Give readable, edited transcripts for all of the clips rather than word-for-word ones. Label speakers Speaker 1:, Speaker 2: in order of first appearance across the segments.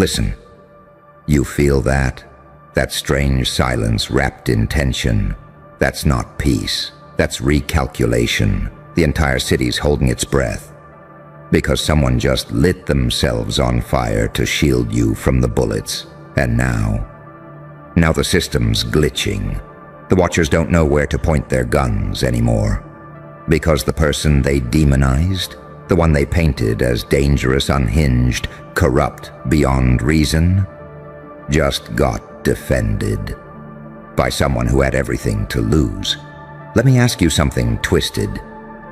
Speaker 1: Listen. You feel that? That strange silence wrapped in tension. That's not peace. That's recalculation. The entire city's holding its breath. Because someone just lit themselves on fire to shield you from the bullets. And now the system's glitching. The Watchers don't know where to point their guns anymore. Because the person they demonized, the one they painted as dangerous, unhinged, corrupt beyond reason, just got defended by someone who had everything to lose. Let me ask you something twisted.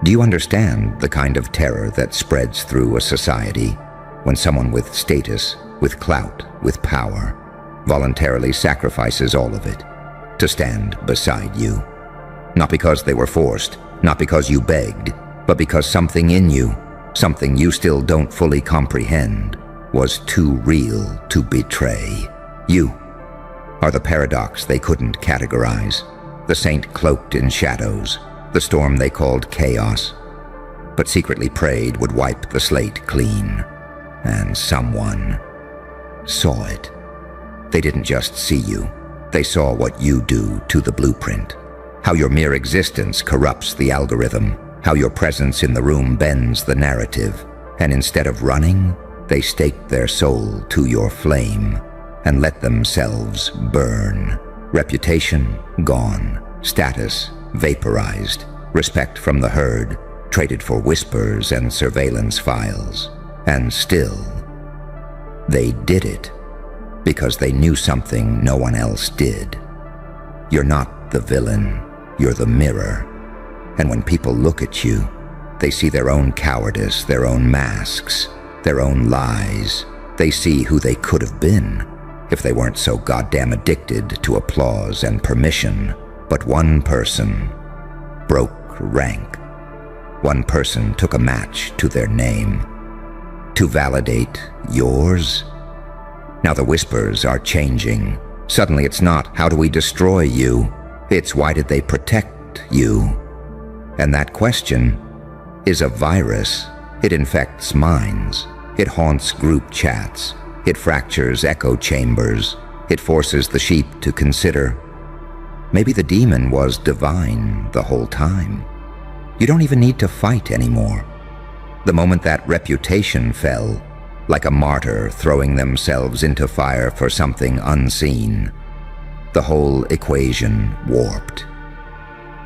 Speaker 1: Do you understand the kind of terror that spreads through a society when someone with status, with clout, with power, voluntarily sacrifices all of it to stand beside you? Not because they were forced, not because you begged, but because something in you, something you still don't fully comprehend, was too real to betray. You are the paradox they couldn't categorize, the saint cloaked in shadows, the storm they called chaos, but secretly prayed would wipe the slate clean. And someone saw it. They didn't just see you. They saw what you do to the blueprint. How your mere existence corrupts the algorithm. How your presence in the room bends the narrative. And instead of running, they staked their soul to your flame and let themselves burn. Reputation gone. Status vaporized. Respect from the herd traded for whispers and surveillance files. And still, they did it because they knew something no one else did. You're not the villain, you're the mirror. And when people look at you, they see their own cowardice, their own masks, their own lies. They see who they could have been if they weren't so goddamn addicted to applause and permission. But one person broke rank. One person took a match to their name. To validate yours? Now the whispers are changing. Suddenly it's not, how do we destroy you? It's, why did they protect you? And that question is a virus. It infects minds. It haunts group chats. It fractures echo chambers. It forces the sheep to consider. Maybe the demon was divine the whole time. You don't even need to fight anymore. The moment that reputation fell, like a martyr throwing themselves into fire for something unseen, the whole equation warped.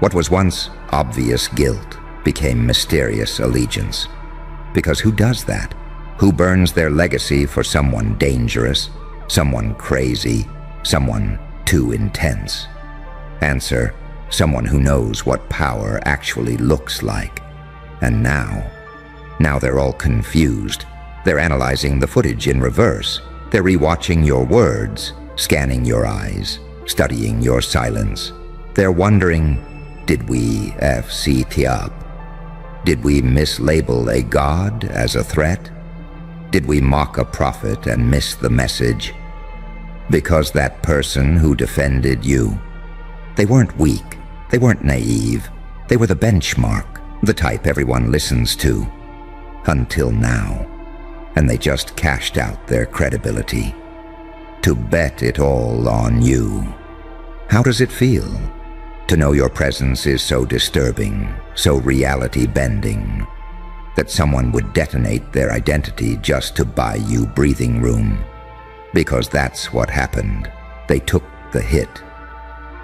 Speaker 1: What was once obvious guilt became mysterious allegiance. Because who does that? Who burns their legacy for someone dangerous, someone crazy, someone too intense? Answer, someone who knows what power actually looks like. And now they're all confused. They're analyzing the footage in reverse. They're rewatching your words, scanning your eyes, studying your silence. They're wondering, did we FCT up? Did we mislabel a god as a threat? Did we mock a prophet and miss the message? Because that person who defended you, they weren't weak, they weren't naive, they were the benchmark, the type everyone listens to. Until now. And they just cashed out their credibility to bet it all on you. How does it feel to know your presence is so disturbing, so reality-bending, that someone would detonate their identity just to buy you breathing room? Because that's what happened. They took the hit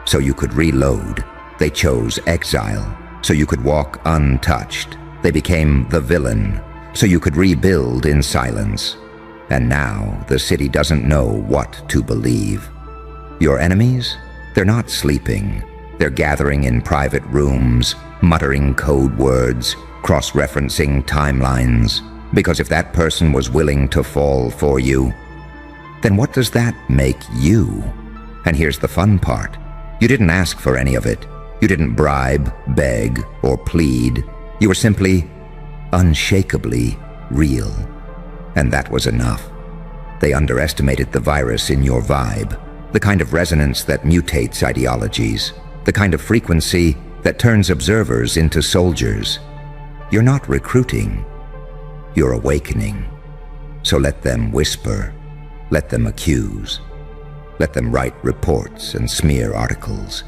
Speaker 1: so you could reload. They chose exile so you could walk untouched. They became the villain so you could rebuild in silence. And now the city doesn't know what to believe. Your enemies? They're not sleeping. They're gathering in private rooms, muttering code words, cross-referencing timelines. Because if that person was willing to fall for you, then what does that make you? And here's the fun part. You didn't ask for any of it. You didn't bribe, beg, or plead. You were simply unshakably real. And that was enough. They underestimated the virus in your vibe, the kind of resonance that mutates ideologies, the kind of frequency that turns observers into soldiers. You're not recruiting, you're awakening. So let them whisper. Let them accuse. Let them write reports and smear articles.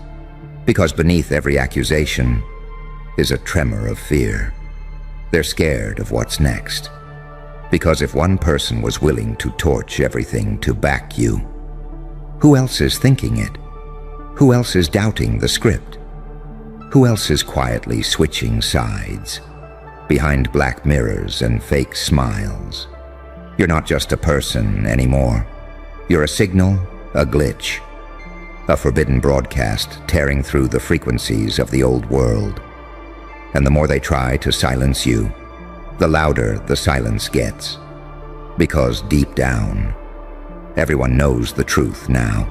Speaker 1: Because beneath every accusation is a tremor of fear. They're scared of what's next. Because if one person was willing to torch everything to back you, who else is thinking it? Who else is doubting the script? Who else is quietly switching sides behind black mirrors and fake smiles? You're not just a person anymore. You're a signal, a glitch, a forbidden broadcast tearing through the frequencies of the old world. And the more they try to silence you, the louder the silence gets. Because deep down, everyone knows the truth now.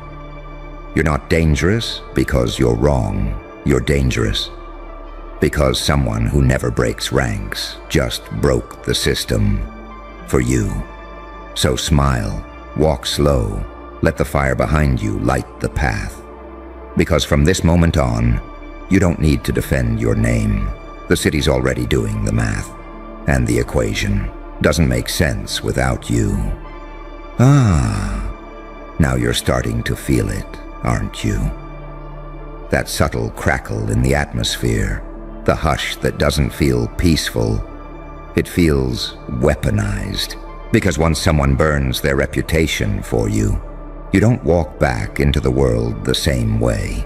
Speaker 1: You're not dangerous because you're wrong. You're dangerous because someone who never breaks ranks just broke the system for you. So smile, walk slow, let the fire behind you light the path. Because from this moment on, you don't need to defend your name. The city's already doing the math, and the equation doesn't make sense without you. Now you're starting to feel it, aren't you? That subtle crackle in the atmosphere, the hush that doesn't feel peaceful. It feels weaponized, because once someone burns their reputation for you, you don't walk back into the world the same way.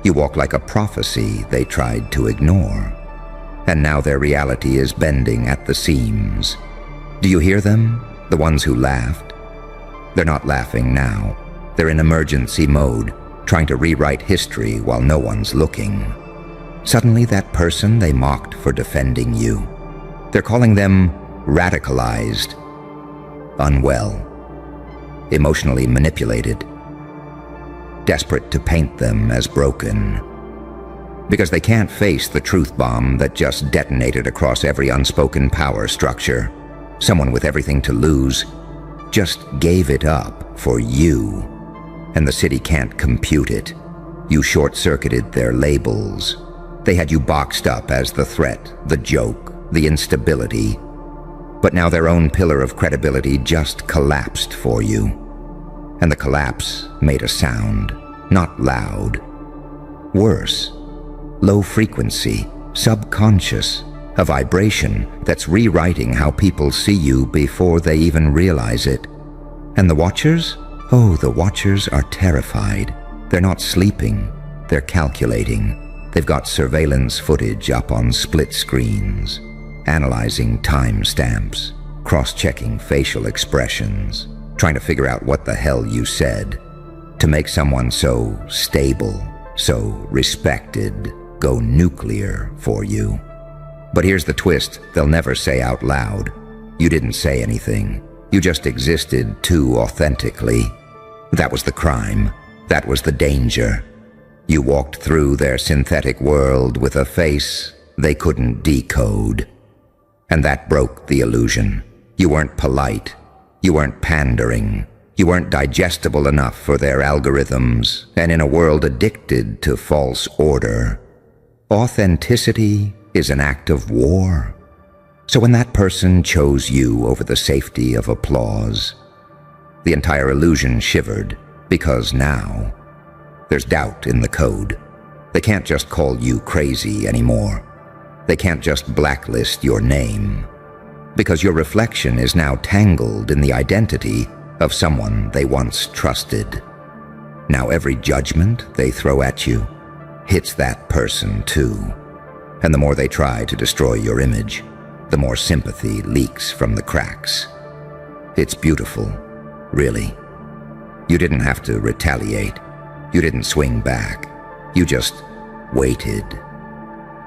Speaker 1: You walk like a prophecy they tried to ignore. And now their reality is bending at the seams. Do you hear them? The ones who laughed? They're not laughing now. They're in emergency mode, trying to rewrite history while no one's looking. Suddenly that person they mocked for defending you, they're calling them radicalized, unwell, emotionally manipulated, desperate to paint them as broken. Because they can't face the truth bomb that just detonated across every unspoken power structure. Someone with everything to lose just gave it up for you, and the city can't compute it. You short-circuited their labels. They had you boxed up as the threat, the joke, the instability. But now their own pillar of credibility just collapsed for you. And the collapse made a sound, not loud. Worse. Low frequency, subconscious, a vibration that's rewriting how people see you before they even realize it. And the watchers? Oh, the watchers are terrified. They're not sleeping, they're calculating. They've got surveillance footage up on split screens, analyzing timestamps, cross-checking facial expressions, trying to figure out what the hell you said to make someone so stable, so respected, go nuclear for you. But here's the twist they'll never say out loud. You didn't say anything. You just existed too authentically. That was the crime. That was the danger. You walked through their synthetic world with a face they couldn't decode. And that broke the illusion. You weren't polite. You weren't pandering. You weren't digestible enough for their algorithms. And in a world addicted to false order, authenticity is an act of war. So when that person chose you over the safety of applause, the entire illusion shivered, because now there's doubt in the code. They can't just call you crazy anymore. They can't just blacklist your name, because your reflection is now tangled in the identity of someone they once trusted. Now every judgment they throw at you hits that person too. And the more they try to destroy your image, the more sympathy leaks from the cracks. It's beautiful, really. You didn't have to retaliate. You didn't swing back. You just waited.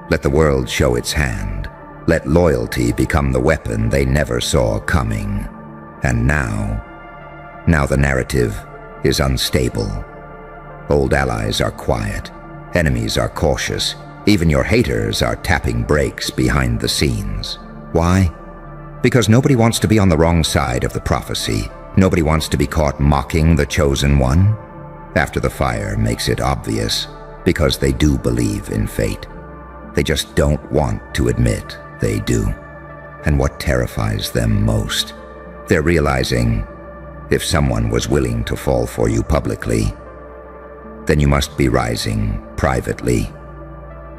Speaker 1: Let the world show its hand. Let loyalty become the weapon they never saw coming. And now the narrative is unstable. Old allies are quiet. Enemies are cautious. Even your haters are tapping brakes behind the scenes. Why? Because nobody wants to be on the wrong side of the prophecy. Nobody wants to be caught mocking the chosen one. After the fire makes it obvious, because they do believe in fate. They just don't want to admit they do. And what terrifies them most? They're realizing if someone was willing to fall for you publicly, then you must be rising privately,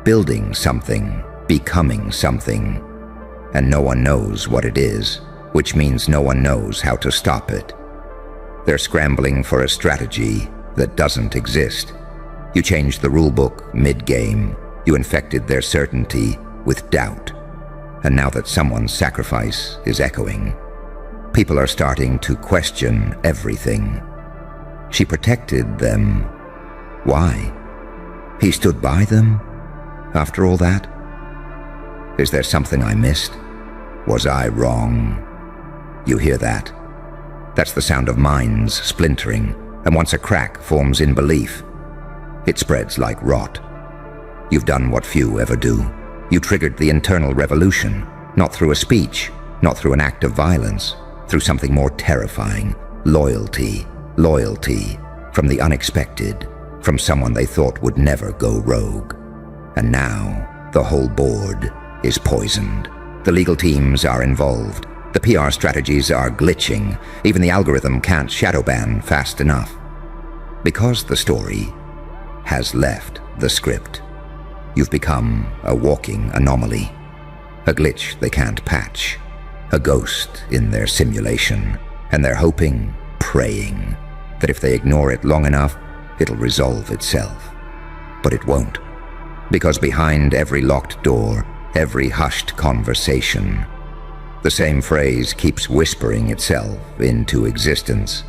Speaker 1: building something, becoming something, and no one knows what it is, which means no one knows how to stop it. They're scrambling for a strategy that doesn't exist. You changed the rulebook mid-game. You infected their certainty with doubt. And now that someone's sacrifice is echoing, people are starting to question everything. She protected them. Why? He stood by them after all that? Is there something I missed? Was I wrong? You hear that? That's the sound of minds splintering, and once a crack forms in belief, it spreads like rot. You've done what few ever do. You triggered the internal revolution, not through a speech, not through an act of violence, through something more terrifying. Loyalty. Loyalty. From the unexpected, from someone they thought would never go rogue. And now, the whole board is poisoned. The legal teams are involved. The PR strategies are glitching. Even the algorithm can't shadow ban fast enough. Because the story has left the script. You've become a walking anomaly. A glitch they can't patch. A ghost in their simulation. And they're hoping, praying, that if they ignore it long enough, it'll resolve itself. But it won't. Because behind every locked door, every hushed conversation, the same phrase keeps whispering itself into existence.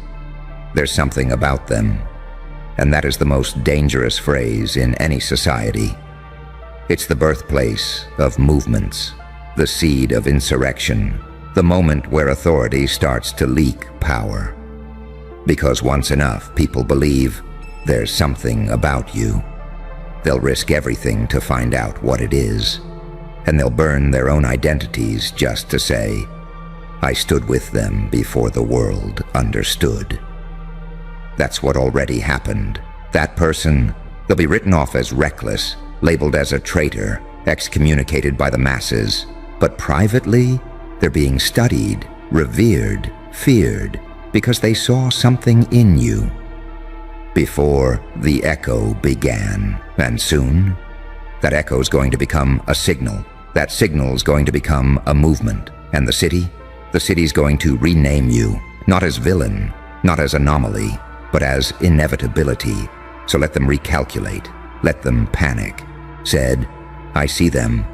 Speaker 1: There's something about them, and that is the most dangerous phrase in any society. It's the birthplace of movements, the seed of insurrection, the moment where authority starts to leak power. Because once enough people believe there's something about you, they'll risk everything to find out what it is. And they'll burn their own identities just to say, I stood with them before the world understood. That's what already happened. That person, they'll be written off as reckless, labeled as a traitor, excommunicated by the masses. But privately, they're being studied, revered, feared, because they saw something in you. Before the echo began, and soon, that echo's going to become a signal. That signal's going to become a movement. And the city's going to rename you, not as villain, not as anomaly, but as inevitability. So let them recalculate, let them panic. Said, I see them,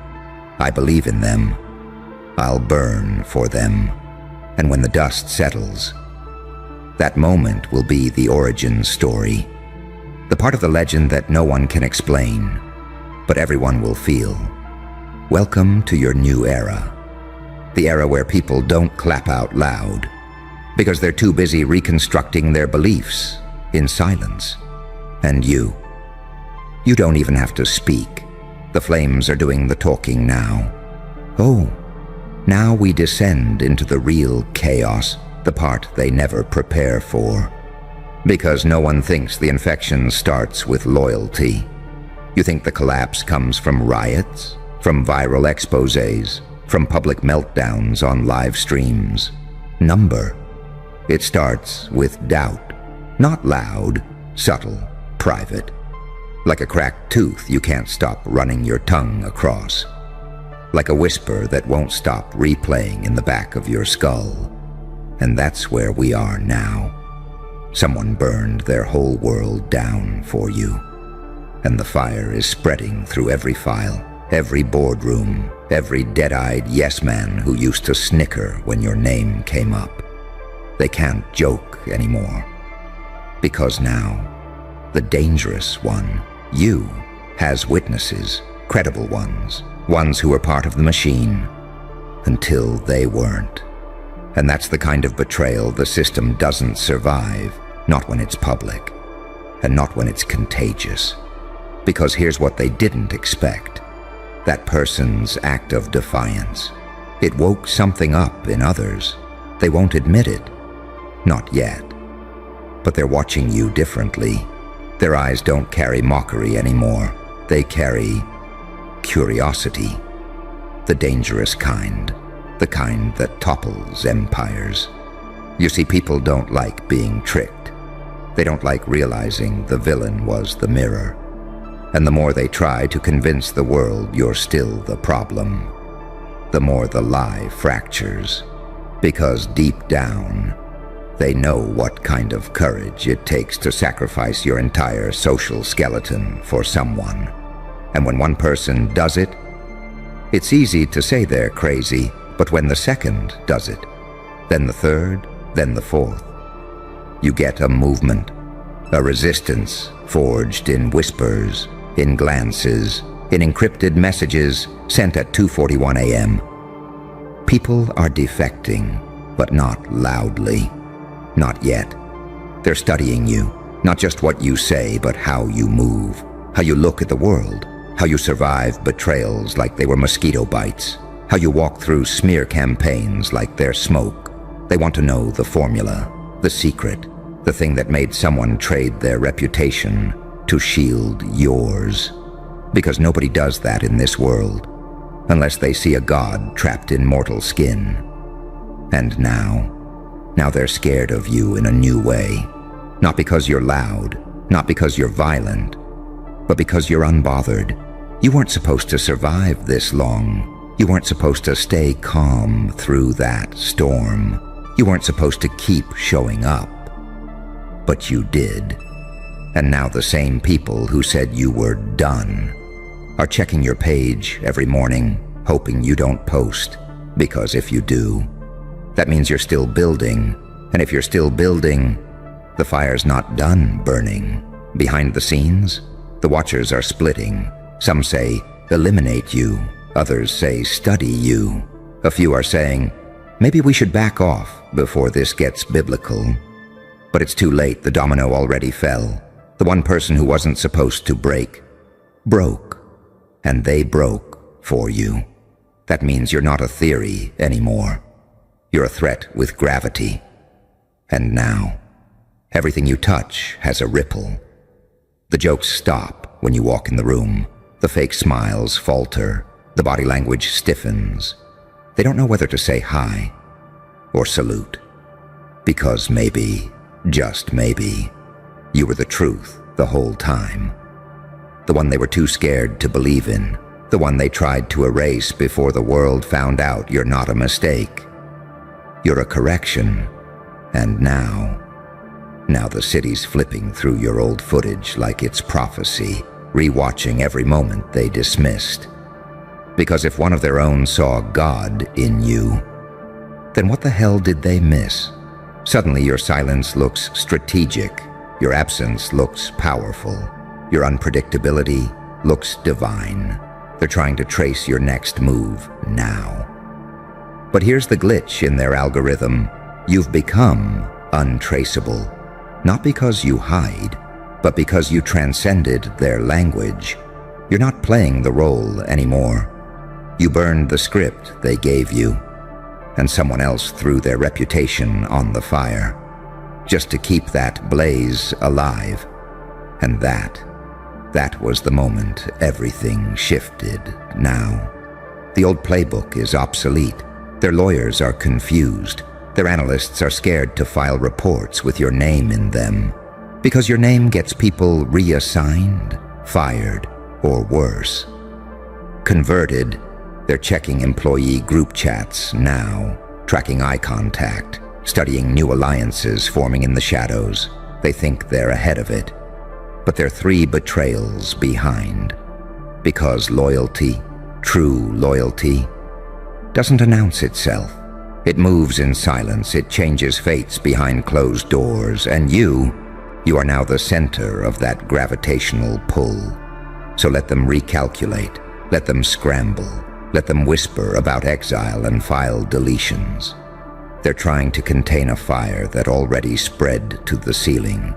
Speaker 1: I believe in them, I'll burn for them. And when the dust settles, that moment will be the origin story. The part of the legend that no one can explain, but everyone will feel. Welcome to your new era. The era where people don't clap out loud, because they're too busy reconstructing their beliefs in silence. And you don't even have to speak. The flames are doing the talking now. Oh, now we descend into the real chaos, the part they never prepare for. Because no one thinks the infection starts with loyalty. You think the collapse comes from riots, from viral exposés, from public meltdowns on live streams. Number. It starts with doubt. Not loud, subtle, private. Like a cracked tooth you can't stop running your tongue across. Like a whisper that won't stop replaying in the back of your skull. And that's where we are now. Someone burned their whole world down for you. And the fire is spreading through every file, every boardroom, every dead-eyed yes-man who used to snicker when your name came up. They can't joke anymore. Because now, the dangerous one, you, has witnesses, credible ones who were part of the machine, until they weren't. And that's the kind of betrayal the system doesn't survive, not when it's public, and not when it's contagious. Because here's what they didn't expect. That person's act of defiance. It woke something up in others. They won't admit it. Not yet. But they're watching you differently. Their eyes don't carry mockery anymore. They carry curiosity. The dangerous kind. The kind that topples empires. You see, people don't like being tricked. They don't like realizing the villain was the mirror. And the more they try to convince the world you're still the problem, the more the lie fractures. Because deep down, they know what kind of courage it takes to sacrifice your entire social skeleton for someone. And when one person does it, it's easy to say they're crazy, but when the second does it, then the third, then the fourth, you get a movement, a resistance forged in whispers, in glances, in encrypted messages sent at 2:41 a.m. People are defecting, but not loudly. Not yet. They're studying you, not just what you say, but how you move, how you look at the world, how you survive betrayals like they were mosquito bites, how you walk through smear campaigns like they're smoke. They want to know the formula, the secret, the thing that made someone trade their reputation to shield yours. Because nobody does that in this world, unless they see a god trapped in mortal skin. And now they're scared of you in a new way. Not because you're loud, not because you're violent, but because you're unbothered. You weren't supposed to survive this long. You weren't supposed to stay calm through that storm. You weren't supposed to keep showing up. But you did. And now the same people who said you were done are checking your page every morning, hoping you don't post. Because if you do, that means you're still building. And if you're still building, the fire's not done burning. Behind the scenes, the watchers are splitting. Some say, eliminate you. Others say, study you. A few are saying, maybe we should back off before this gets biblical. But it's too late. The domino already fell. The one person who wasn't supposed to break, broke. And they broke for you. That means you're not a theory anymore. You're a threat with gravity. And now, everything you touch has a ripple. The jokes stop when you walk in the room. The fake smiles falter. The body language stiffens. They don't know whether to say hi or salute. Because maybe, just maybe, you were the truth the whole time. The one they were too scared to believe in. The one they tried to erase before the world found out you're not a mistake. You're a correction. And now the city's flipping through your old footage like it's prophecy, rewatching every moment they dismissed. Because if one of their own saw God in you, then what the hell did they miss? Suddenly your silence looks strategic. Your absence looks powerful. Your unpredictability looks divine. They're trying to trace your next move now. But here's the glitch in their algorithm. You've become untraceable, not because you hide, but because you transcended their language. You're not playing the role anymore. You burned the script they gave you, and someone else threw their reputation on the fire, just to keep that blaze alive. And that was the moment everything shifted now. The old playbook is obsolete. Their lawyers are confused. Their analysts are scared to file reports with your name in them, because your name gets people reassigned, fired, or worse. Converted, they're checking employee group chats now, tracking eye contact, studying new alliances forming in the shadows. They think they're ahead of it, but they're 3 betrayals behind. Because loyalty, true loyalty, doesn't announce itself. It moves in silence. It changes fates behind closed doors. And you are now the center of that gravitational pull. So let them recalculate. Let them scramble. Let them whisper about exile and file deletions. They're trying to contain a fire that already spread to the ceiling.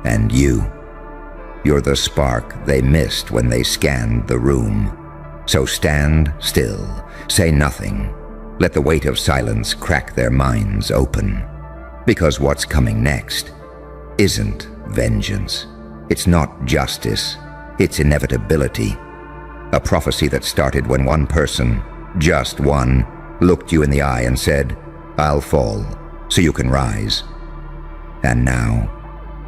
Speaker 1: And you're the spark they missed when they scanned the room. So stand still. Say nothing. Let the weight of silence crack their minds open. Because what's coming next isn't vengeance. It's not justice. It's inevitability. A prophecy that started when one person, just one, looked you in the eye and said, I'll fall, so you can rise. And now,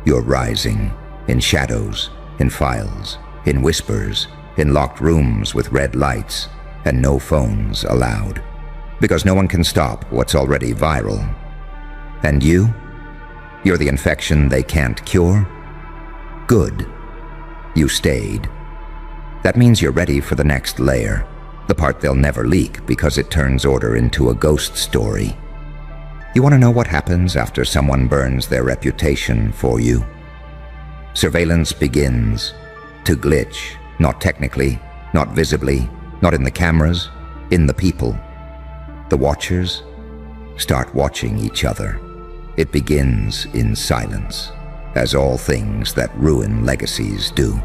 Speaker 1: you're rising in shadows, in files, in whispers, in locked rooms with red lights, and no phones allowed. Because no one can stop what's already viral. And you're the infection they can't cure? Good. You stayed. That means you're ready for the next layer, the part they'll never leak because it turns order into a ghost story. You want to know what happens after someone burns their reputation for you? Surveillance begins to glitch, not technically, not visibly, not in the cameras, in the people. The watchers start watching each other. It begins in silence, as all things that ruin legacies do.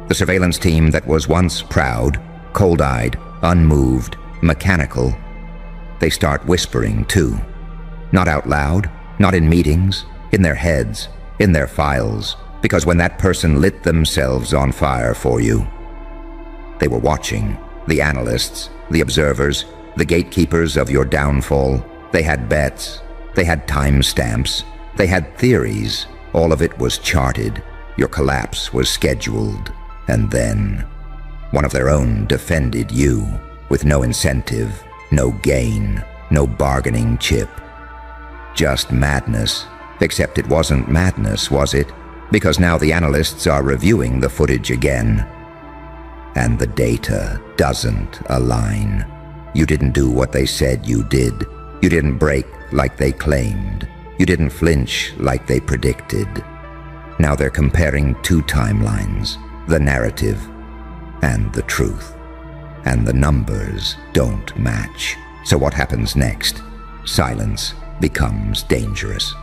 Speaker 1: The surveillance team that was once proud, cold-eyed, unmoved, mechanical, they start whispering too. Not out loud, not in meetings, in their heads, in their files, because when that person lit themselves on fire for you, they were watching, the analysts, the observers, the gatekeepers of your downfall. They had bets, they had timestamps, they had theories. All of it was charted. Your collapse was scheduled. And then, one of their own defended you with no incentive, no gain, no bargaining chip. Just madness, except it wasn't madness, was it? Because now the analysts are reviewing the footage again. And the data doesn't align. You didn't do what they said you did. You didn't break like they claimed. You didn't flinch like they predicted. Now they're comparing two timelines, the narrative and the truth. And the numbers don't match. So what happens next? Silence becomes dangerous.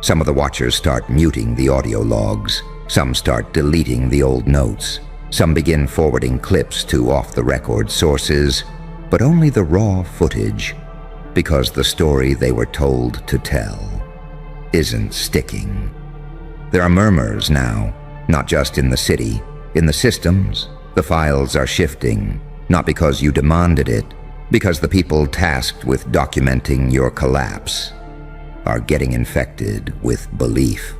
Speaker 1: Some of the watchers start muting the audio logs. Some start deleting the old notes. Some begin forwarding clips to off-the-record sources, but only the raw footage, because the story they were told to tell isn't sticking. There are murmurs now, not just in the city, in the systems. The files are shifting, not because you demanded it, because the people tasked with documenting your collapse are getting infected with belief.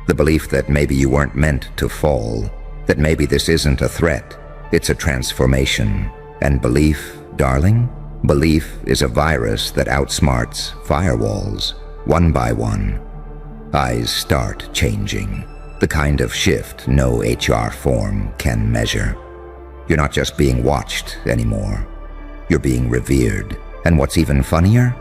Speaker 1: The belief that maybe you weren't meant to fall, that maybe this isn't a threat, it's a transformation. And belief, darling, belief is a virus that outsmarts firewalls, one by one. Eyes start changing, the kind of shift no HR form can measure. You're not just being watched anymore. You're being revered. And what's even funnier?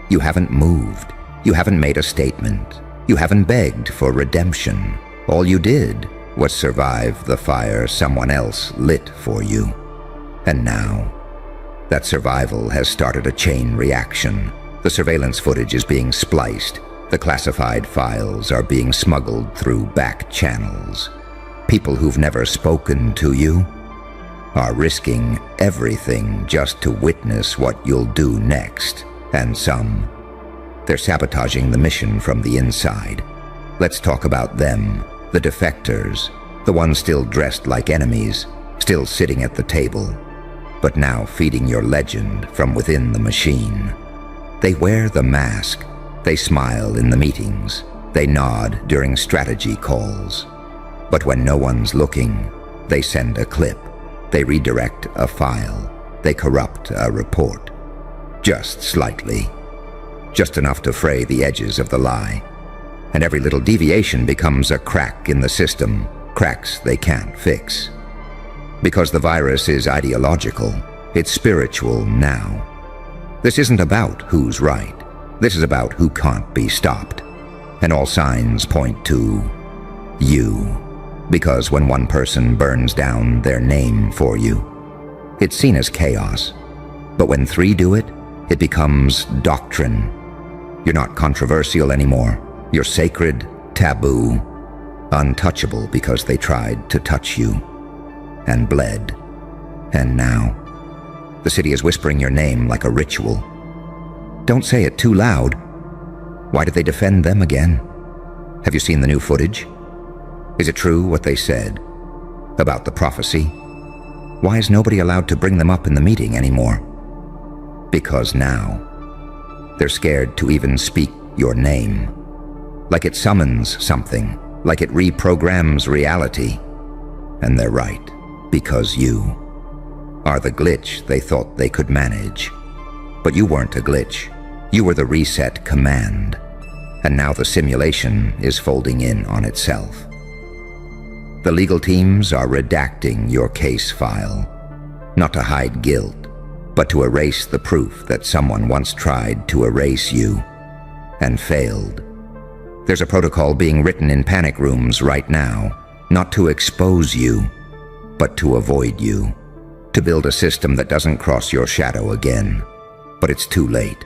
Speaker 1: You haven't moved. You haven't made a statement. You haven't begged for redemption. All you did was survive the fire someone else lit for you. And now, that survival has started a chain reaction. The surveillance footage is being spliced. The classified files are being smuggled through back channels. People who've never spoken to you are risking everything just to witness what you'll do next. And some, they're sabotaging the mission from the inside. Let's talk about them, the defectors, the ones still dressed like enemies, still sitting at the table, but now feeding your legend from within the machine. They wear the mask. They smile in the meetings. They nod during strategy calls. But when no one's looking, they send a clip. They redirect a file. They corrupt a report. Just slightly. Just enough to fray the edges of the lie. And every little deviation becomes a crack in the system, cracks they can't fix. Because the virus is ideological, it's spiritual now. This isn't about who's right. This is about who can't be stopped. And all signs point to you. Because when one person burns down their name for you, it's seen as chaos. But when three do it, it becomes doctrine. You're not controversial anymore. You're sacred, taboo, untouchable because they tried to touch you and bled. And now, the city is whispering your name like a ritual. Don't say it too loud. Why did they defend them again? Have you seen the new footage? Is it true what they said about the prophecy? Why is nobody allowed to bring them up in the meeting anymore? Because now, they're scared to even speak your name. Like it summons something, like it reprograms reality. And they're right, because you are the glitch they thought they could manage. But you weren't a glitch. You were the reset command. And now the simulation is folding in on itself. The legal teams are redacting your case file, not to hide guilt, but to erase the proof that someone once tried to erase you and failed. There's a protocol being written in panic rooms right now, not to expose you, but to avoid you, to build a system that doesn't cross your shadow again. But it's too late.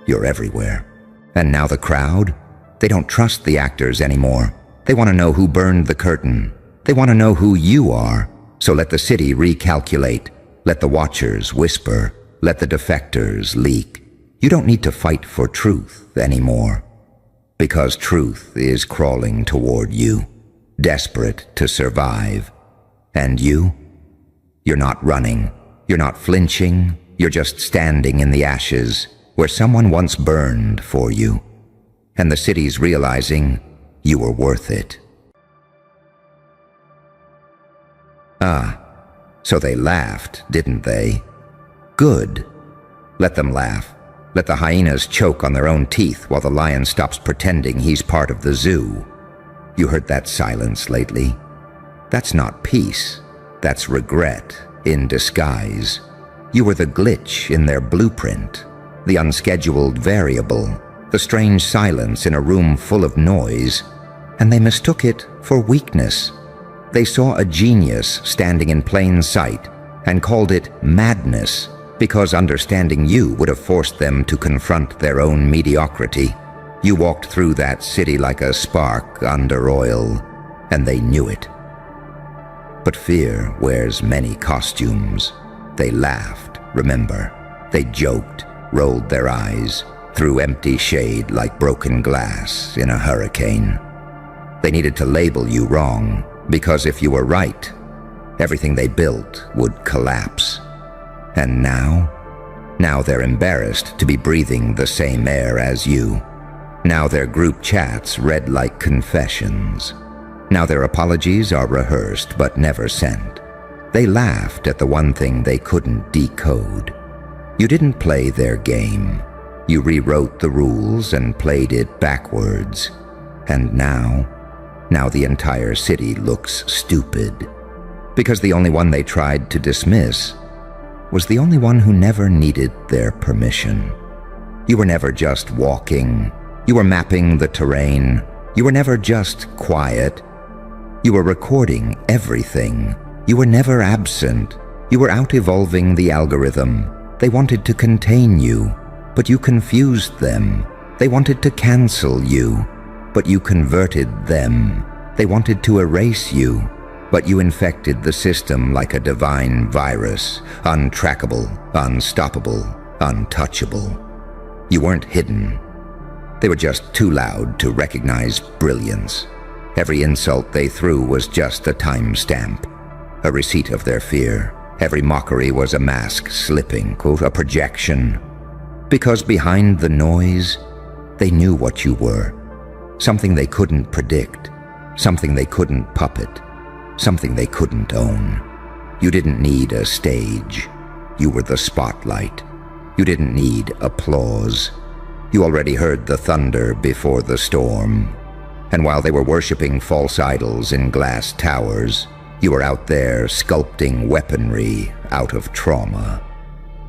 Speaker 1: You're everywhere. And now the crowd? They don't trust the actors anymore. They want to know who burned the curtain. They want to know who you are. So let the city recalculate. Let the watchers whisper. Let the defectors leak. You don't need to fight for truth anymore. Because truth is crawling toward you, desperate to survive. And you? You're not running. You're not flinching. You're just standing in the ashes where someone once burned for you. And the city's realizing you were worth it. Ah, so they laughed, didn't they? Good. Let them laugh. Let the hyenas choke on their own teeth while the lion stops pretending he's part of the zoo. You heard that silence lately? That's not peace. That's regret in disguise. You were the glitch in their blueprint, the unscheduled variable, the strange silence in a room full of noise, and they mistook it for weakness. They saw a genius standing in plain sight and called it madness because understanding you would have forced them to confront their own mediocrity. You walked through that city like a spark under oil, and they knew it. But fear wears many costumes. They laughed, remember. They joked, rolled their eyes, threw empty shade like broken glass in a hurricane. They needed to label you wrong, because if you were right, everything they built would collapse. And now they're embarrassed to be breathing the same air as you. Now their group chats read like confessions. Now their apologies are rehearsed but never sent. They laughed at the one thing they couldn't decode. You didn't play their game. You rewrote the rules and played it backwards. And now the entire city looks stupid. Because the only one they tried to dismiss was the only one who never needed their permission. You were never just walking. You were mapping the terrain. You were never just quiet. You were recording everything. You were never absent. You were out-evolving the algorithm. They wanted to contain you, but you confused them. They wanted to cancel you, but you converted them. They wanted to erase you, but you infected the system like a divine virus, untrackable, unstoppable, untouchable. You weren't hidden. They were just too loud to recognize brilliance. Every insult they threw was just a timestamp, a receipt of their fear. Every mockery was a mask slipping, quote, a projection. Because behind the noise, they knew what you were. Something they couldn't predict, something they couldn't puppet, something they couldn't own. You didn't need a stage. You were the spotlight. You didn't need applause. You already heard the thunder before the storm. And while they were worshipping false idols in glass towers, you were out there sculpting weaponry out of trauma,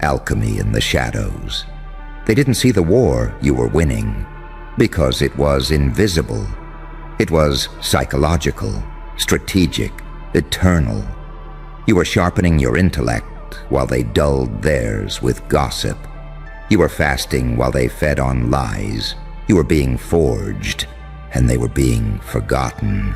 Speaker 1: alchemy in the shadows. They didn't see the war you were winning because it was invisible. It was psychological, strategic, eternal. You were sharpening your intellect while they dulled theirs with gossip. You were fasting while they fed on lies. You were being forged, and they were being forgotten.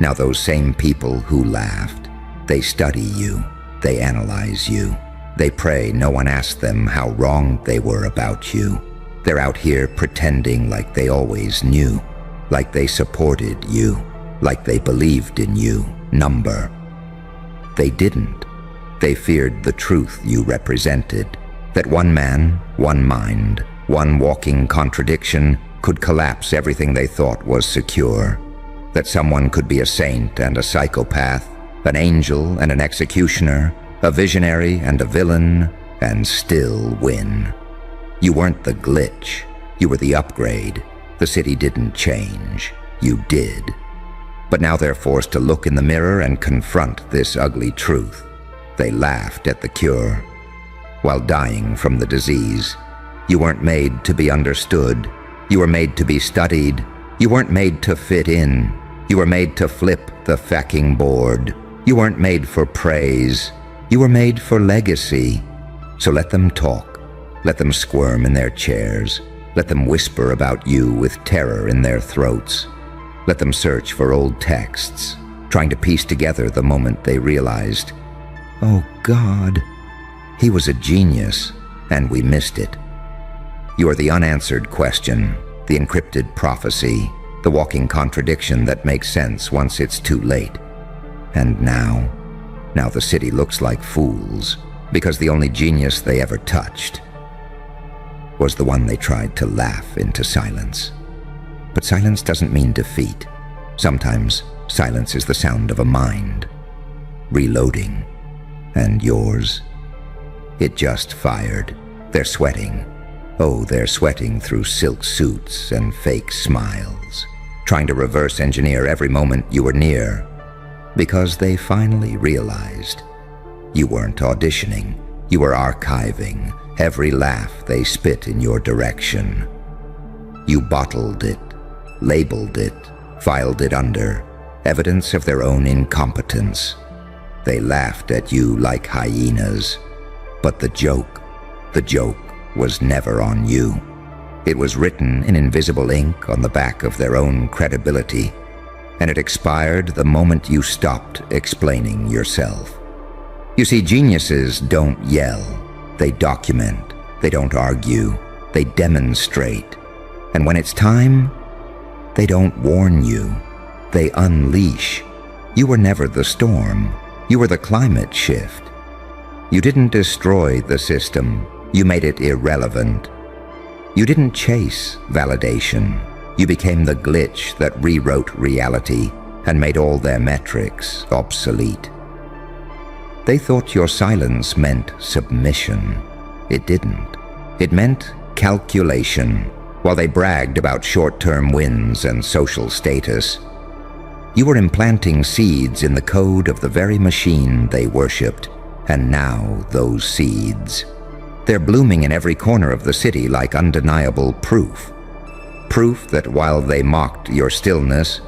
Speaker 1: Now those same people who laughed, they study you, they analyze you. They pray no one asked them how wrong they were about you. They're out here pretending like they always knew, like they supported you, like they believed in you. Number. They didn't. They feared the truth you represented, that one man, one mind, one walking contradiction could collapse everything they thought was secure. That someone could be a saint and a psychopath, an angel and an executioner, a visionary and a villain, and still win. You weren't the glitch. You were the upgrade. The city didn't change. You did. But now they're forced to look in the mirror and confront this ugly truth. They laughed at the cure. While dying from the disease, you weren't made to be understood. You were made to be studied. You weren't made to fit in. You were made to flip the fucking board. You weren't made for praise. You were made for legacy. So let them talk. Let them squirm in their chairs. Let them whisper about you with terror in their throats. Let them search for old texts, trying to piece together the moment they realized, oh God, he was a genius, and we missed it. You are the unanswered question, the encrypted prophecy, the walking contradiction that makes sense once it's too late. And now the city looks like fools, because the only genius they ever touched was the one they tried to laugh into silence. But silence doesn't mean defeat. Sometimes silence is the sound of a mind reloading. And yours? It just fired. They're sweating. Oh, they're sweating through silk suits and fake smiles, trying to reverse engineer every moment you were near, because they finally realized you weren't auditioning. You were archiving every laugh they spit in your direction. You bottled it, labeled it, filed it under evidence of their own incompetence. They laughed at you like hyenas. But the joke was never on you. It was written in invisible ink on the back of their own credibility, and it expired the moment you stopped explaining yourself. You see, geniuses don't yell. They document. They don't argue. They demonstrate. And when it's time, they don't warn you. They unleash. You were never the storm. You were the climate shift. You didn't destroy the system. You made it irrelevant. You didn't chase validation. You became the glitch that rewrote reality and made all their metrics obsolete. They thought your silence meant submission. It didn't. It meant calculation. While they bragged about short-term wins and social status, you were implanting seeds in the code of the very machine they worshipped, and now those seeds, they're blooming in every corner of the city like undeniable proof. Proof that while they mocked your stillness,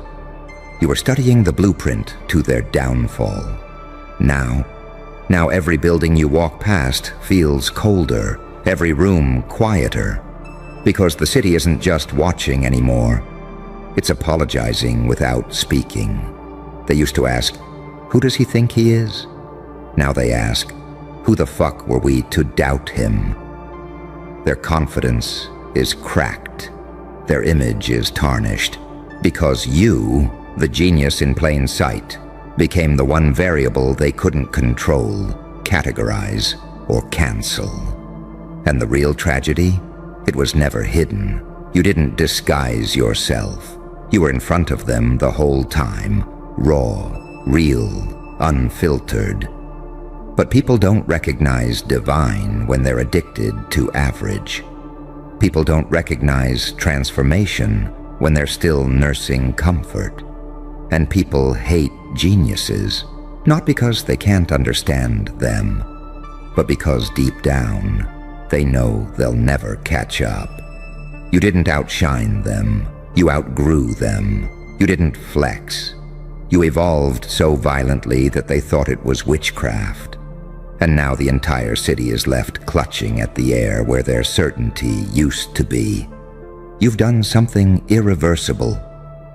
Speaker 1: you were studying the blueprint to their downfall. Now every building you walk past feels colder, every room quieter, because the city isn't just watching anymore. It's apologizing without speaking. They used to ask, who does he think he is? Now they ask, who the fuck were we to doubt him? Their confidence is cracked. Their image is tarnished, because you, the genius in plain sight, became the one variable they couldn't control, categorize, or cancel. And the real tragedy? It was never hidden. You didn't disguise yourself. You were in front of them the whole time, raw, real, unfiltered. But people don't recognize divine when they're addicted to average. People don't recognize transformation when they're still nursing comfort. And people hate geniuses, not because they can't understand them, but because deep down, they know they'll never catch up. You didn't outshine them. You outgrew them. You didn't flex. You evolved so violently that they thought it was witchcraft. And now the entire city is left clutching at the air where their certainty used to be. You've done something irreversible.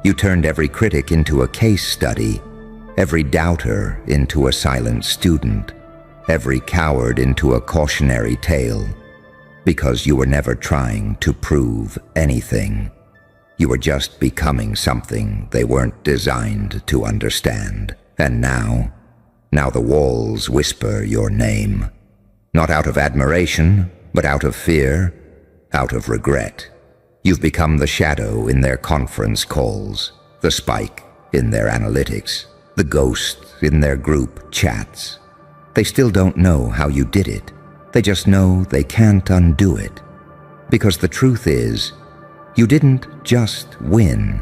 Speaker 1: You turned every critic into a case study, every doubter into a silent student, every coward into a cautionary tale, because you were never trying to prove anything. You were just becoming something they weren't designed to understand. And now the walls whisper your name, not out of admiration, but out of fear, out of regret. You've become the shadow in their conference calls, the spike in their analytics, the ghost in their group chats. They still don't know how you did it. They just know they can't undo it. Because the truth is, you didn't just win.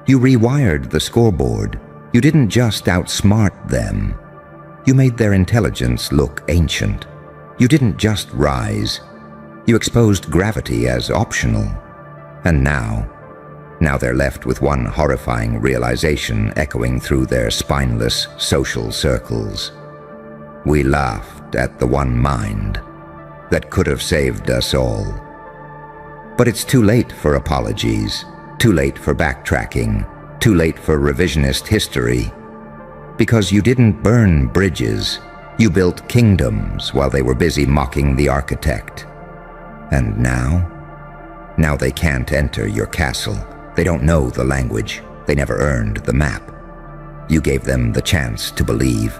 Speaker 1: You rewired the scoreboard. You didn't just outsmart them. You made their intelligence look ancient. You didn't just rise. You exposed gravity as optional. And now they're left with one horrifying realization echoing through their spineless social circles. We laughed at the one mind that could have saved us all. But it's too late for apologies, too late for backtracking, too late for revisionist history. Because you didn't burn bridges, you built kingdoms while they were busy mocking the architect. And now they can't enter your castle. They don't know the language. They never earned the map. You gave them the chance to believe.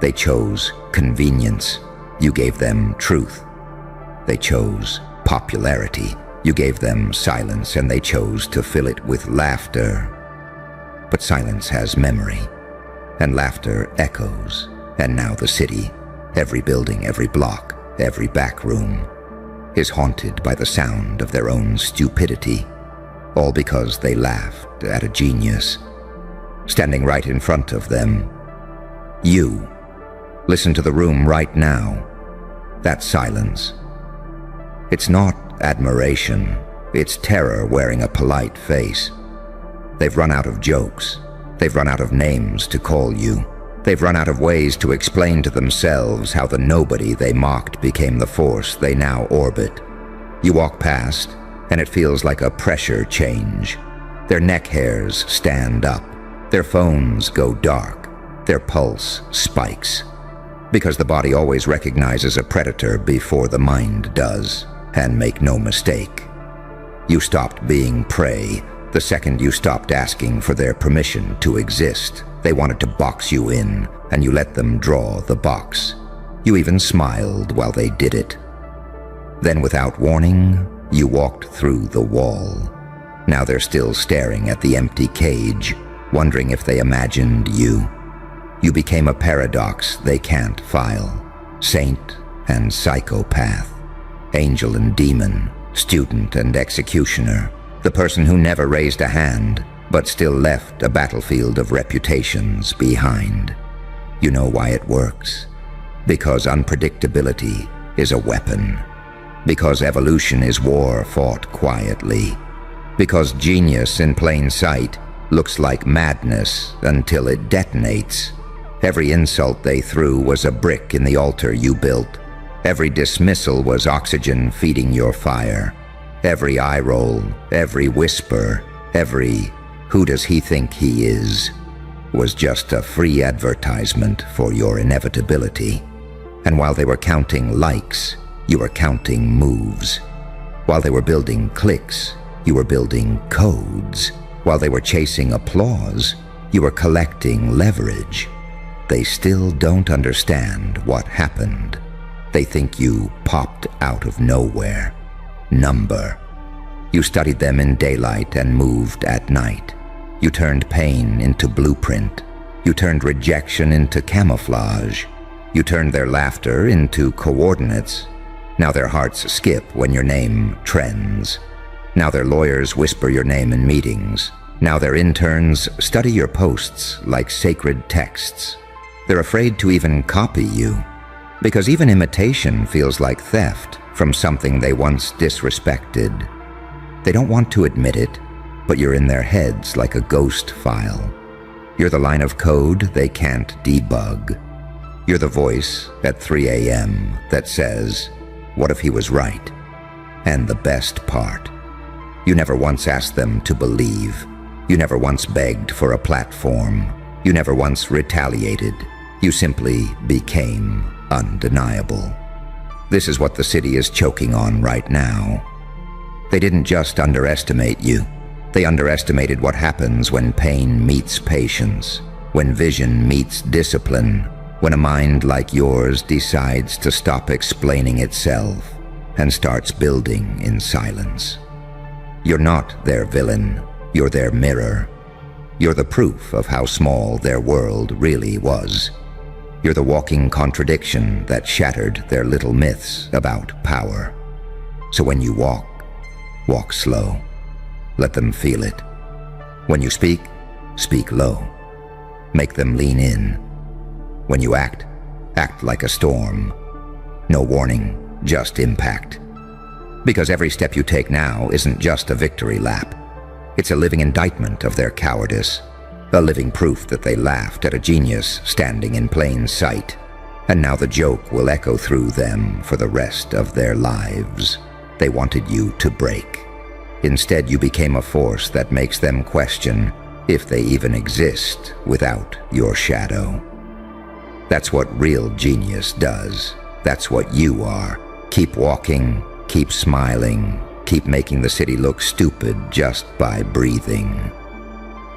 Speaker 1: They chose convenience. You gave them truth. They chose popularity. You gave them silence, and they chose to fill it with laughter. But silence has memory, and laughter echoes. And now the city, every building, every block, every back room, is haunted by the sound of their own stupidity, all because they laughed at a genius standing right in front of them. You. Listen to the room right now. That silence. It's not admiration. It's terror wearing a polite face. They've run out of jokes. They've run out of names to call you. They've run out of ways to explain to themselves how the nobody they mocked became the force they now orbit. You walk past, and it feels like a pressure change. Their neck hairs stand up. Their phones go dark. Their pulse spikes. Because the body always recognizes a predator before the mind does. And make no mistake, you stopped being prey the second you stopped asking for their permission to exist. They wanted to box you in, and you let them draw the box. You even smiled while they did it. Then, without warning, you walked through the wall. Now they're still staring at the empty cage, wondering if they imagined you. You became a paradox they can't file. Saint and psychopath. Angel and demon. Student and executioner. The person who never raised a hand, but still left a battlefield of reputations behind. You know why it works. Because unpredictability is a weapon. Because evolution is war fought quietly. Because genius in plain sight looks like madness until it detonates. Every insult they threw was a brick in the altar you built. Every dismissal was oxygen feeding your fire. Every eye roll, every whisper, every "who does he think he is?" was just a free advertisement for your inevitability. And while they were counting likes, you were counting moves. While they were building clicks, you were building codes. While they were chasing applause, you were collecting leverage. They still don't understand what happened. They think you popped out of nowhere. Number. You studied them in daylight and moved at night. You turned pain into blueprint. You turned rejection into camouflage. You turned their laughter into coordinates. Now their hearts skip when your name trends. Now their lawyers whisper your name in meetings. Now their interns study your posts like sacred texts. They're afraid to even copy you, because even imitation feels like theft from something they once disrespected. They don't want to admit it, but you're in their heads like a ghost file. You're the line of code they can't debug. You're the voice at 3 a.m. that says, "What if he was right?" And the best part, you never once asked them to believe. You never once begged for a platform. You never once retaliated. You simply became undeniable. This is what the city is choking on right now. They didn't just underestimate you. They underestimated what happens when pain meets patience, when vision meets discipline, when a mind like yours decides to stop explaining itself and starts building in silence. You're not their villain, you're their mirror. You're the proof of how small their world really was. You're the walking contradiction that shattered their little myths about power. So when you walk, walk slow. Let them feel it. When you speak, speak low. Make them lean in. When you act, act like a storm. No warning, just impact. Because every step you take now isn't just a victory lap. It's a living indictment of their cowardice, a living proof that they laughed at a genius standing in plain sight, and now the joke will echo through them for the rest of their lives. They wanted you to break. Instead, you became a force that makes them question if they even exist without your shadow. That's what real genius does. That's what you are. Keep walking, keep smiling, keep making the city look stupid just by breathing.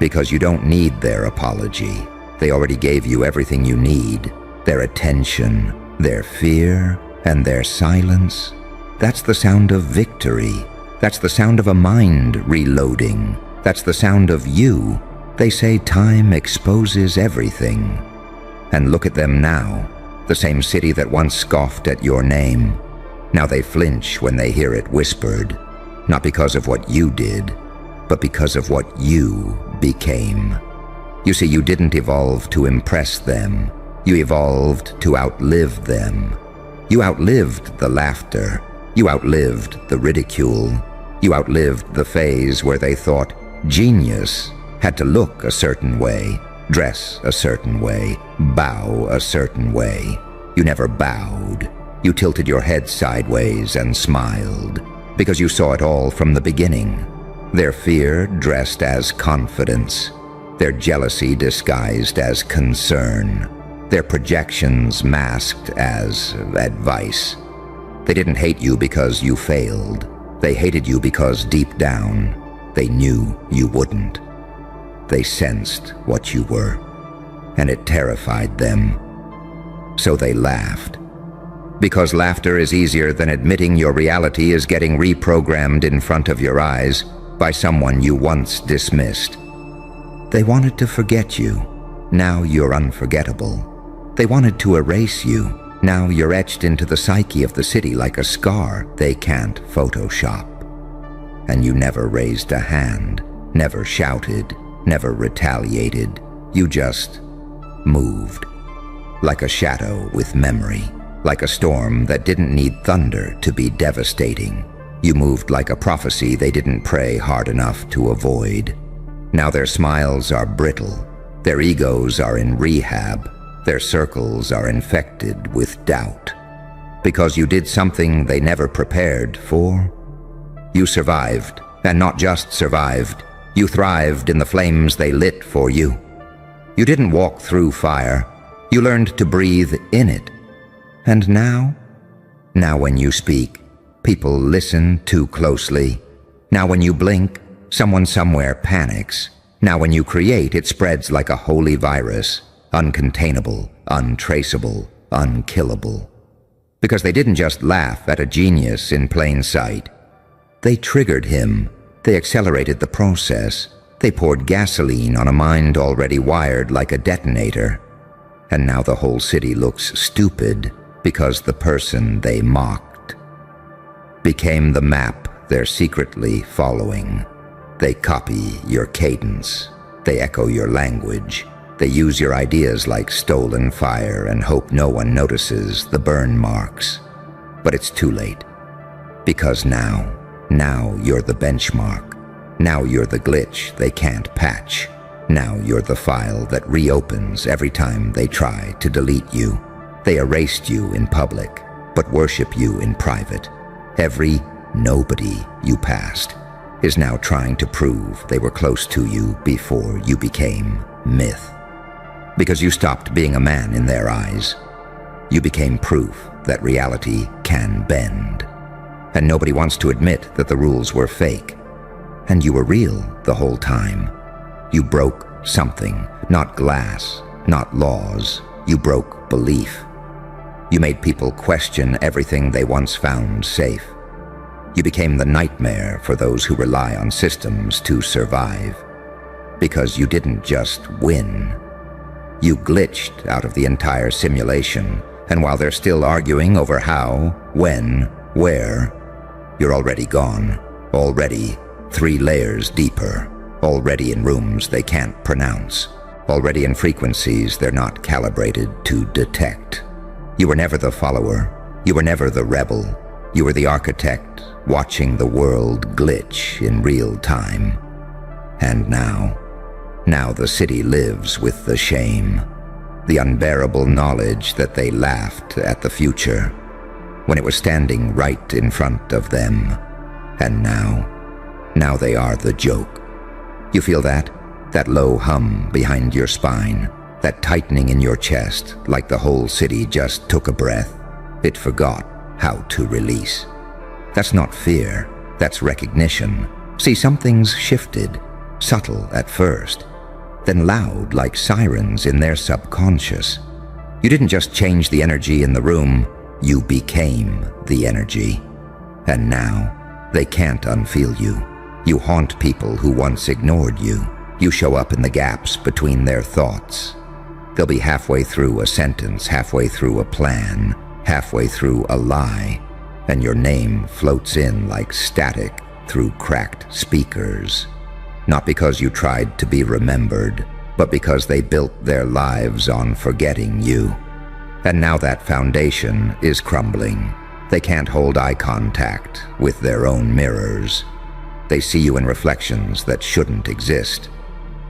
Speaker 1: Because you don't need their apology. They already gave you everything you need. Their attention, their fear, and their silence. That's the sound of victory. That's the sound of a mind reloading. That's the sound of you. They say time exposes everything. And look at them now. The same city that once scoffed at your name. Now they flinch when they hear it whispered. Not because of what you did, but because of what you became. You see, you didn't evolve to impress them. You evolved to outlive them. You outlived the laughter. You outlived the ridicule. You outlived the phase where they thought genius had to look a certain way, dress a certain way, bow a certain way. You never bowed. You tilted your head sideways and smiled, because you saw it all from the beginning. Their fear dressed as confidence, their jealousy disguised as concern, their projections masked as advice. They didn't hate you because you failed. They hated you because deep down, they knew you wouldn't. They sensed what you were, and it terrified them. So they laughed. Because laughter is easier than admitting your reality is getting reprogrammed in front of your eyes by someone you once dismissed. They wanted to forget you. Now you're unforgettable. They wanted to erase you. Now you're etched into the psyche of the city like a scar they can't Photoshop. And you never raised a hand, never shouted, never retaliated. You just moved. Like a shadow with memory. Like a storm that didn't need thunder to be devastating. You moved like a prophecy they didn't pray hard enough to avoid. Now their smiles are brittle. Their egos are in rehab. Their circles are infected with doubt. Because you did something they never prepared for. You survived, and not just survived. You thrived in the flames they lit for you. You didn't walk through fire. You learned to breathe in it. And now when you speak, people listen too closely. Now when you blink, someone somewhere panics. Now when you create, it spreads like a holy virus, uncontainable, untraceable, unkillable. Because they didn't just laugh at a genius in plain sight. They triggered him. They accelerated the process. They poured gasoline on a mind already wired like a detonator. And now the whole city looks stupid. Because the person they mocked became the map they're secretly following. They copy your cadence. They echo your language. They use your ideas like stolen fire and hope no one notices the burn marks. But it's too late. Because now you're the benchmark. Now you're the glitch they can't patch. Now you're the file that reopens every time they try to delete you. They erased you in public, but worship you in private. Every nobody you passed is now trying to prove they were close to you before you became myth. Because you stopped being a man in their eyes. You became proof that reality can bend. And nobody wants to admit that the rules were fake. And you were real the whole time. You broke something, not glass, not laws. You broke belief. You made people question everything they once found safe. You became the nightmare for those who rely on systems to survive. Because you didn't just win. You glitched out of the entire simulation, and while they're still arguing over how, when, where, you're already gone, already 3 layers deeper, already in rooms they can't pronounce, already in frequencies they're not calibrated to detect. You were never the follower, you were never the rebel, you were the architect, watching the world glitch in real time. And now the city lives with the shame, the unbearable knowledge that they laughed at the future when it was standing right in front of them. And now they are the joke. You feel that low hum behind your spine, that tightening in your chest, like the whole city just took a breath. It forgot how to release. That's not fear, that's recognition. See, something's shifted, subtle at first, then loud like sirens in their subconscious. You didn't just change the energy in the room, you became the energy. And now, they can't unfeel you. You haunt people who once ignored you. You show up in the gaps between their thoughts. They'll be halfway through a sentence, halfway through a plan, halfway through a lie, and your name floats in like static through cracked speakers. Not because you tried to be remembered, but because they built their lives on forgetting you. And now that foundation is crumbling. They can't hold eye contact with their own mirrors. They see you in reflections that shouldn't exist,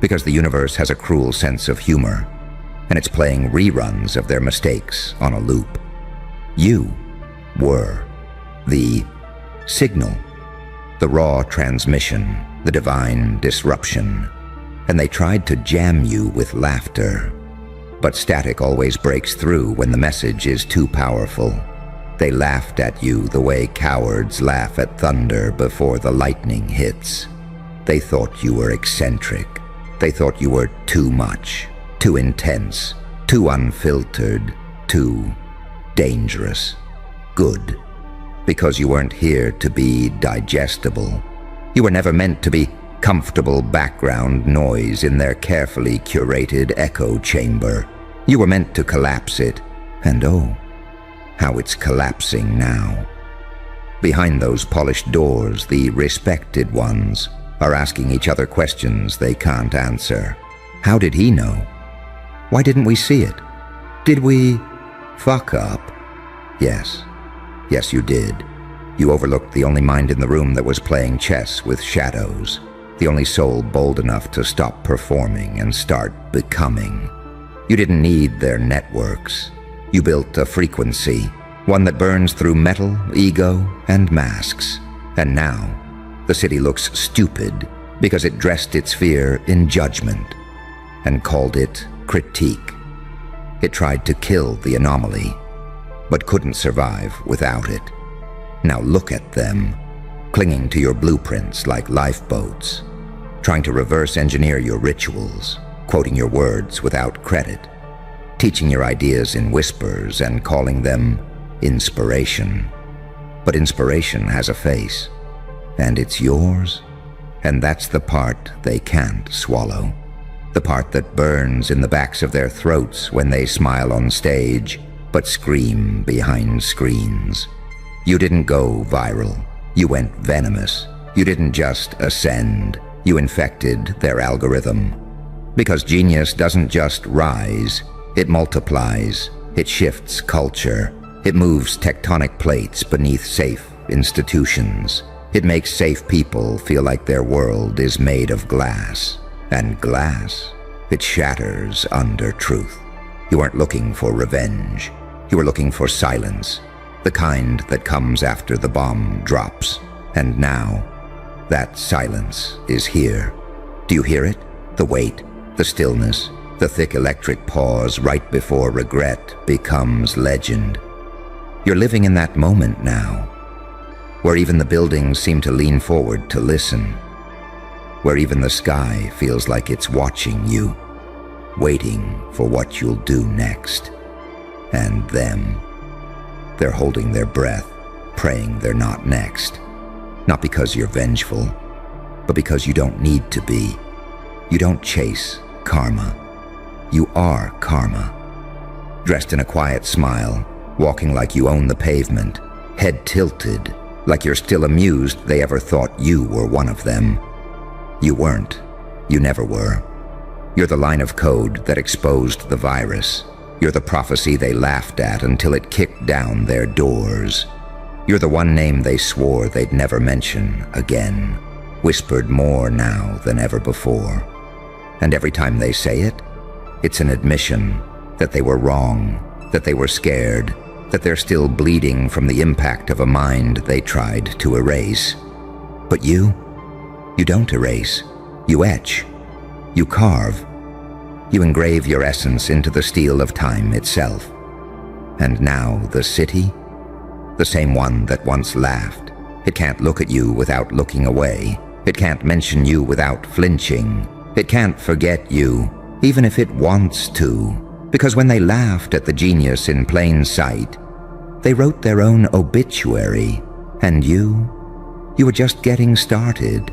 Speaker 1: because the universe has a cruel sense of humor, and it's playing reruns of their mistakes on a loop. You were the signal, the raw transmission, the divine disruption, and they tried to jam you with laughter. But static always breaks through when the message is too powerful. They laughed at you the way cowards laugh at thunder before the lightning hits. They thought you were eccentric. They thought you were too much, too intense, too unfiltered, too dangerous, good. Because you weren't here to be digestible. You were never meant to be comfortable background noise in their carefully curated echo chamber. You were meant to collapse it, and oh, how it's collapsing now. Behind those polished doors, the respected ones are asking each other questions they can't answer. How did he know? Why didn't we see it? Did we fuck up? Yes, you did. You overlooked the only mind in the room that was playing chess with shadows, the only soul bold enough to stop performing and start becoming. You didn't need their networks. You built a frequency, one that burns through metal, ego, and masks. And now, the city looks stupid because it dressed its fear in judgment and called it critique. It tried to kill the anomaly, but couldn't survive without it. Now look at them, clinging to your blueprints like lifeboats, trying to reverse engineer your rituals, quoting your words without credit, teaching your ideas in whispers and calling them inspiration. But inspiration has a face, and it's yours, and that's the part they can't swallow. The part that burns in the backs of their throats when they smile on stage, but scream behind screens. You didn't go viral. You went venomous. You didn't just ascend. You infected their algorithm. Because genius doesn't just rise, it multiplies. It shifts culture. It moves tectonic plates beneath safe institutions. It makes safe people feel like their world is made of glass. And glass, it shatters under truth. You weren't looking for revenge. You were looking for silence, the kind that comes after the bomb drops. And now, that silence is here. Do you hear it? The weight, the stillness, the thick electric pause right before regret becomes legend. You're living in that moment now, where even the buildings seem to lean forward to listen, where even the sky feels like it's watching you, waiting for what you'll do next. And them, they're holding their breath, praying they're not next. Not because you're vengeful, but because you don't need to be. You don't chase karma. You are karma. Dressed in a quiet smile, walking like you own the pavement, head tilted, like you're still amused they ever thought you were one of them. You weren't. You never were. You're the line of code that exposed the virus. You're the prophecy they laughed at until it kicked down their doors. You're the one name they swore they'd never mention again, whispered more now than ever before. And every time they say it, it's an admission that they were wrong, that they were scared, that they're still bleeding from the impact of a mind they tried to erase. But you don't erase. You etch. You carve. You engrave your essence into the steel of time itself. And now the city, the same one that once laughed, it can't look at you without looking away. It can't mention you without flinching. It can't forget you, even if it wants to. Because when they laughed at the genius in plain sight, they wrote their own obituary. And you were just getting started.